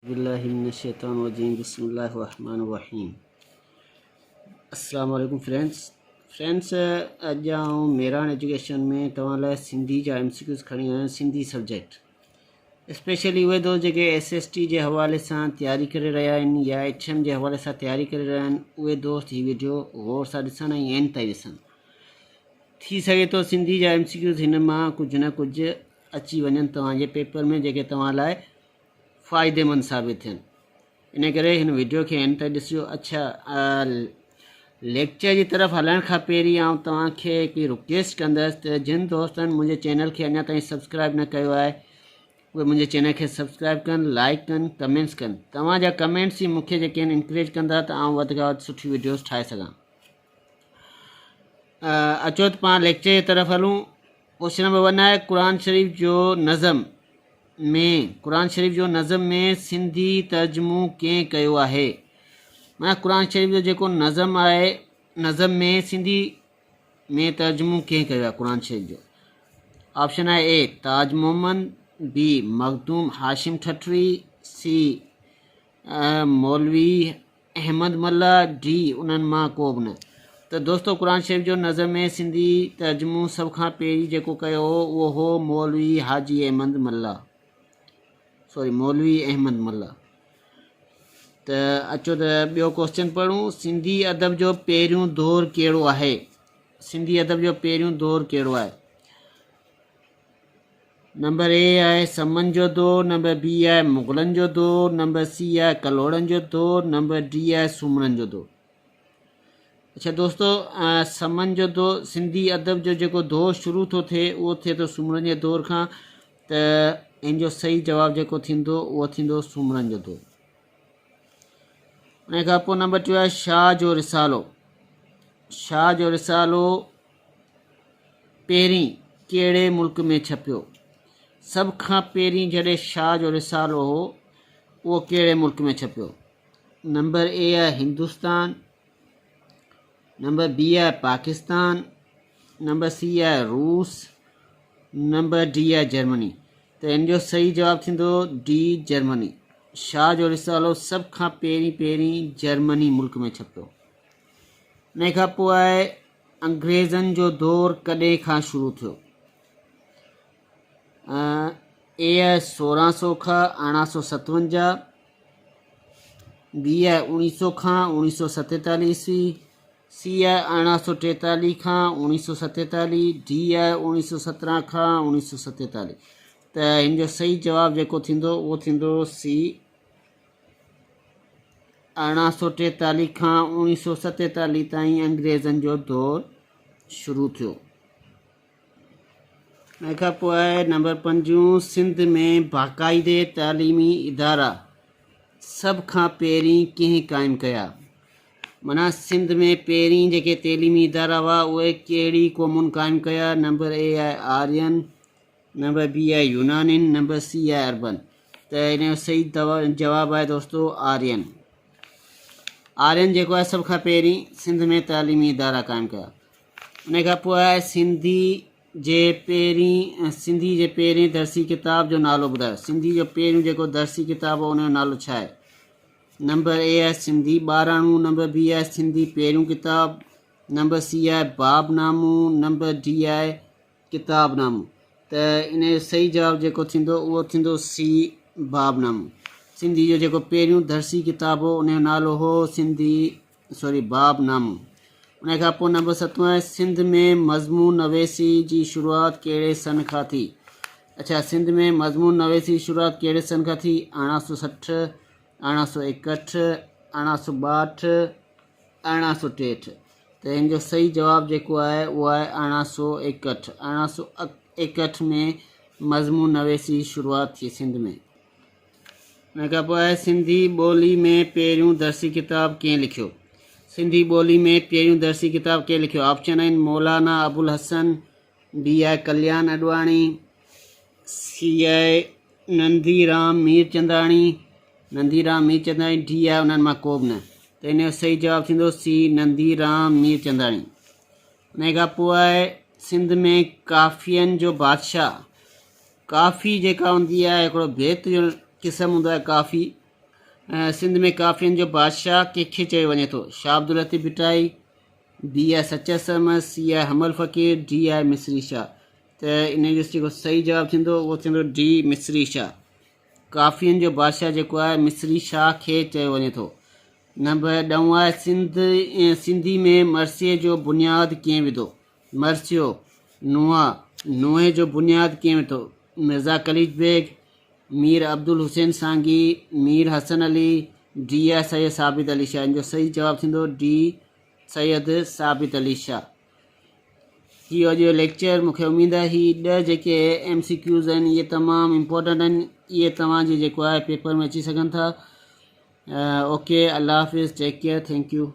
बिस्मिल्लाहिर्रहमानिर्रहीम बिस्मिल्लाहिर्रहमानिर्रहीम। अस्सलाम वालेकुम फ्रेंड्स अॼु आउं मेरान एजुकेशन में तव्हां लाइ सिंधी जा MCQs खणी आहियां। सिंधी सब्जेक्ट स्पेशली उहे दोस्त जेके SST जे हवाले सां तयारी करे रहिया आहिनि या HM जे हवाले सां तयारी करे रहिया आहिनि, उहे दोस्त हीअ वीडियो गौर सां ॾिसनि ऐं एंड ताईं ॾिसनि। थी सघे थो सिंधी जा MCQs हिन मां कुझु न कुझु अची वञनि तव्हांजे पेपर में, जेके तव्हां लाइ फ़ाइदेमंद साबित थियनि। इन करे हिन वीडियो खे एंड ताईं ॾिसिजो। अच्छा, लेक्चर जी तरफ़ हलण खां पहिरीं आउं तव्हांखे हिकिड़ी रिक्वेस्ट कंदसि त जिन दोस्तनि मुंहिंजे चैनल खे अञा ताईं सब्सक्राइब न कयो आहे, उहे मुंहिंजे चैनल खे सब्सक्राइब कनि, लाइक कनि, कमेंट्स कनि। तव्हांजा कमेंट्स ई मूंखे जेके आहिनि इंकरेज कंदा त आउं वधि खां वधि सुठी वीडियोस ठाहे सघां। अचो त पाण लेक्चर जी तरफ़ हलूं। क्वेश्चन नंबर 1 आहे क़ुरान शरीफ़ जो नज़म में सिंधी तर्जुमो कंहिं कयो आहे। माना क़ुरान शरीफ़ जो जेको नज़म आहे, नज़म में सिंधी में तर्जुमो कंहिं कयो आहे क़ुरान शरीफ़ जो। ऑप्शन आहे ए ताज मोहम्मद, बी मखदूम हाशिम ठटरी, सी मौलवी अहमद मल्ला, डी उन्हनि मां को बि न। त दोस्तो क़ुरान शरीफ़ जो नज़म में सिंधी तर्जुमो सभ खां पहिरीं जेको कयो हो उहो हो मौलवी अहमद मल्ला। त अचो त ॿियो क्वेश्चन पढ़ूं। सिंधी अदब जो पहिरियों दौर कहिड़ो आहे? नंबर ए आहे समन जो दौर, नंबर बी आहे मुग़लनि जो दौर, नंबर सी आहे कलोड़नि जो दौर, नंबर डी आहे सूमरनि जो दौर। अच्छा दोस्तो, समन जो दौर, सिंधी अदब जो जेको दौर शुरू थो थिए उहो थिए थो सूमरनि जे दौर खां। त इन जो सही जवाबु जेको थींदो उहो थींदो सूमरनि जो दौर। उन खां पोइ नंबर 2 आहे शाह जो रिसालो पहिरीं कहिड़े मुल्क में छपियो? सभ खां पहिरीं जॾहिं शाह जो रिसालो हो उहो कहिड़े मुल्क में छपियो? नंबर ए आहे हिंदुस्तान, नंबर बी आहे पाकिस्तान, नंबर सी आहे रूस, नंबर डी आहे जर्मनी। त इन जो सही जवाबु थींदो डी जर्मनी। शाह जो रिसालो सभ खां पहिरीं जर्मनी मुल्क में छपियो। उन खां पोइ आहे अंग्रेज़नि जो दौर कॾहिं खां शुरू थियो? ए आहे 1600 खां 1857, बी आहे 1900 खां 1947 ईस्वी, सी आहे 1843 खां 1947, डी आहे 1917 खां 1947। त हिन जो सही जवाबु जेको थींदो उहो थींदो सी 1843 खां 1947 ताईं अंग्रेज़नि जो दौर शुरू थियो। उन खां पोइ आहे नंबर 5 सिंध में बाक़ाइदे तालीमी इदारा सभ खां पहिरीं कंहिं क़ाइमु कया? माना सिंध में पहिरीं जेके तइलीमी इदारा हुआ उहे कहिड़ी क़ौमुनि क़ाइमु कया? नंबर ए आहे आर्यन, नंबर बी आहे यूनानिन, नंबर सी आहे अरबन। त इन जो सही जवाबु आहे दोस्तो आर्यन जेको आहे सभ खां पहिरीं सिंध में तालीमी इदारा क़ाइमु कया। उन खां पोइ आहे सिंधी जे पहिरीं दर्सी किताब जो नालो ॿुधायो। सिंधी जो पहिरियों जेको दर्सी किताब आहे उनजो नालो छा आहे? नंबर ए आहे सिंधी ॿाराणो, नंबर बी आहे सिंधी पहिरियों किताब, नंबर सी आहे बाबनामो, नंबर डी आहे किताबनामो। त इन जो सही जवाबु जेको थींदो उहो थींदो सी बाबनामो। सिंधी जो जेको पहिरियों दर्सी किताब हो उनजो नालो हो बाबनामो। उन खां पोइ नंबर 7 आहे सिंध में मज़मून नवेसी जी शुरूआति कहिड़े सन खां थी? अच्छा, सिंध में मज़मून नवेसी जी शुरूआति कहिड़े सन खां थी? 1860, 1861, 1862, 1863। त हिन जो सही जवाबु जेको आहे उहो आहे 1861। 1861 में मज़मून नवेसी जी शुरूआति थी सिंध में। उन खां पोइ आहे सिंधी ॿोली में पहिरियों दर्सी किताब कंहिं लिखियो? सिंधी ॿोली में पहिरियों दर्सी किताब कंहिं लिखियो? ऑप्शन आहिनि मौलाना अबुल हसन, बी आहे कल्याण अडवाणी, सी आहे नंदीराम मीरचंदाणी, डी आहे उन्हनि मां को बि न। त इन जो सही जवाबु थींदो सी नंदीराम मीरचंदाणी। उन खां पोइ आहे सिंध में काफ़ियनि जो बादशाह। काफ़ी जेका हूंदी आहे हिकिड़ो बेत जो क़िस्म हूंदो आहे काफ़ी, सिंध में काफ़ियनि जो बादशाह कंहिंखे चयो वञे थो? शाह अब्दुल लतीफ़ भिटाई, बी आहे सच्चा सहमत, सी आहे हमल फ़कीर, डी आहे मिस्री शाह। त इन जो जेको सही जवाबु थींदो उहो थींदो डी मिस्री शाह। काफ़ियनि जो बादशाह जेको आहे मिस्री शाह खे चयो वञे थो। नंबर 9 आहे सिंधी में मरसिए जो बुनियादु कीअं विधो? मरसियो, नुंहुं, नुंहें जो बुनियादु कीअं विधो? मिर्ज़ा कलीज बेग, मीर अब्दुल हुसैन सांगी, मीर हसन अली, डी आहे सैयद साबित अली शाह। इन जो सही जवाबु थींदो डी सैयद साबित अली शाह। इहो जो लेक्चर मूंखे उमेदु आहे हीअ 10 जेके MCQs आहिनि इहे तमामु इम्पोर्टेंट आहिनि, इहे तव्हांजे जेको आहे पेपर में अची सघनि था। ओके, अल्लाह हाफ़िज़, टेक केयर, थैंक यू।